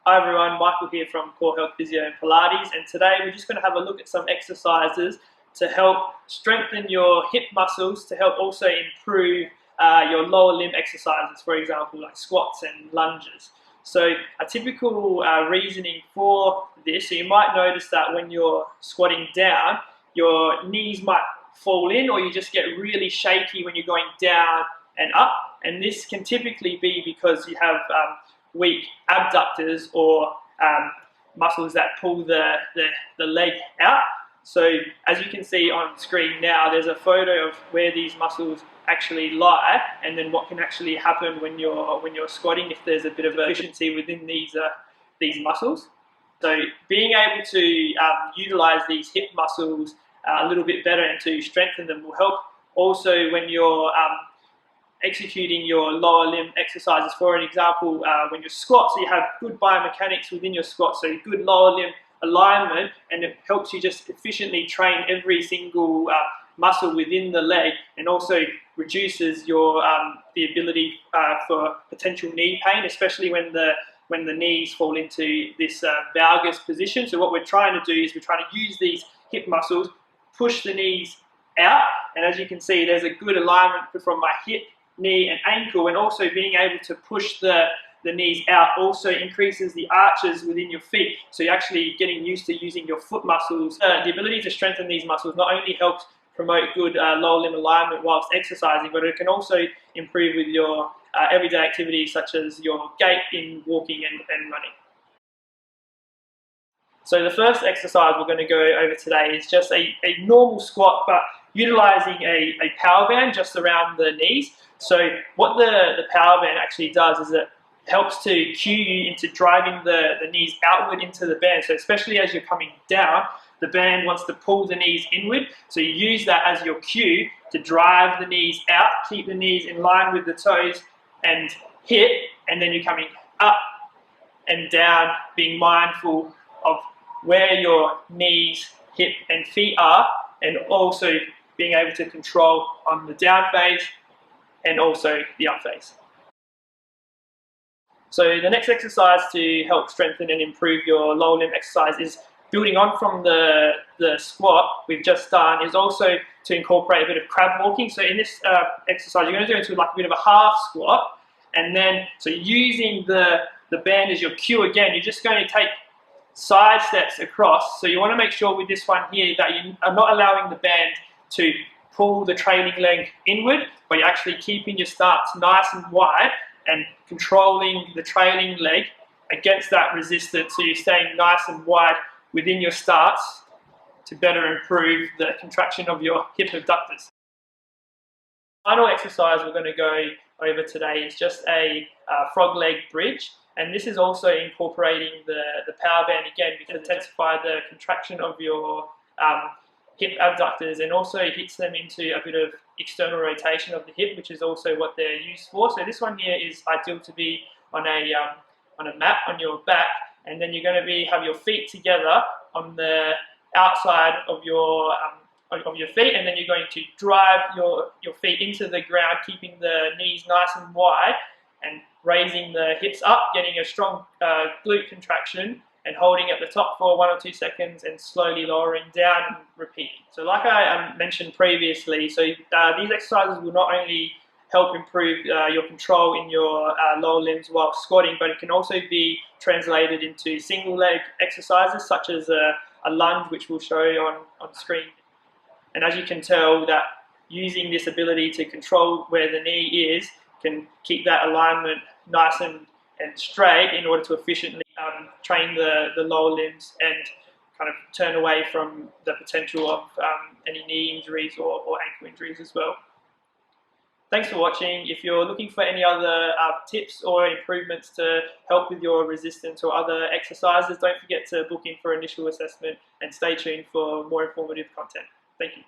Hi everyone, Michael here from Core Health Physio and Pilates, and today we're just going to have a look at some exercises to help strengthen your hip muscles, to help also improve your lower limb exercises, for example like squats and lunges. So a typical reasoning for this, so you might notice that when you're squatting down, your knees might fall in, or you just get really shaky when you're going down and up, and this can typically be because you have weak abductors or muscles that pull the leg out. So as you can see on screen now, there's a photo of where these muscles actually lie, and then what can actually happen when you're squatting if there's a bit of efficiency within these muscles. So being able to utilize these hip muscles a little bit better and to strengthen them will help also when you're executing your lower limb exercises. For an example, when you squat, so you have good biomechanics within your squat, so good lower limb alignment, and it helps you just efficiently train every single muscle within the leg, and also reduces your the ability for potential knee pain, especially when the knees fall into this valgus position. So what we're trying to do is we're trying to use these hip muscles, push the knees out, and as you can see, there's a good alignment from my hip, knee and ankle, and also being able to push the knees out also increases the arches within your feet. So you're actually getting used to using your foot muscles. The ability to strengthen these muscles not only helps promote good lower limb alignment whilst exercising, but it can also improve with your everyday activities such as your gait in walking and running. So the first exercise we're going to go over today is just a normal squat, but utilizing a power band just around the knees. So what the power band actually does is it helps to cue you into driving the knees outward into the band. So especially as you're coming down, the band wants to pull the knees inward. So you use that as your cue to drive the knees out, keep the knees in line with the toes and hip, and then you're coming up and down, being mindful of where your knees, hip and feet are, and also being able to control on the down phase and also the up phase. So the next exercise to help strengthen and improve your lower limb exercise is building on from the squat we've just done, is also to incorporate a bit of crab walking. So in this exercise, you're going to do into like a bit of a half squat, and then so using the band as your cue again, you're just going to take side steps across. So you want to make sure with this one here that you are not allowing the band to pull the trailing leg inward, but you're actually keeping your stance nice and wide and controlling the trailing leg against that resistance, so you're staying nice and wide within your stance to better improve the contraction of your hip abductors. Final exercise we're going to go over today is just a frog leg bridge, and this is also incorporating the power band again because it intensifies the contraction of your hip abductors and also hits them into a bit of external rotation of the hip, which is also what they're used for. So this one here is ideal to be on a mat on your back, and then you're going to have your feet together on the outside of your feet, and then you're going to drive your feet into the ground, keeping the knees nice and wide and raising the hips up, getting a strong glute contraction, and holding at the top for 1 or 2 seconds and slowly lowering down and repeating. So like I mentioned previously, so these exercises will not only help improve your control in your lower limbs while squatting, but it can also be translated into single leg exercises such as a lunge, which we'll show you on screen. And as you can tell, that using this ability to control where the knee is can keep that alignment nice and straight in order to efficiently train the lower limbs and kind of turn away from the potential of any knee injuries or ankle injuries as well. Thanks for watching. If you're looking for any other tips or improvements to help with your resistance or other exercises, don't forget to book in for initial assessment and stay tuned for more informative content. Thank you.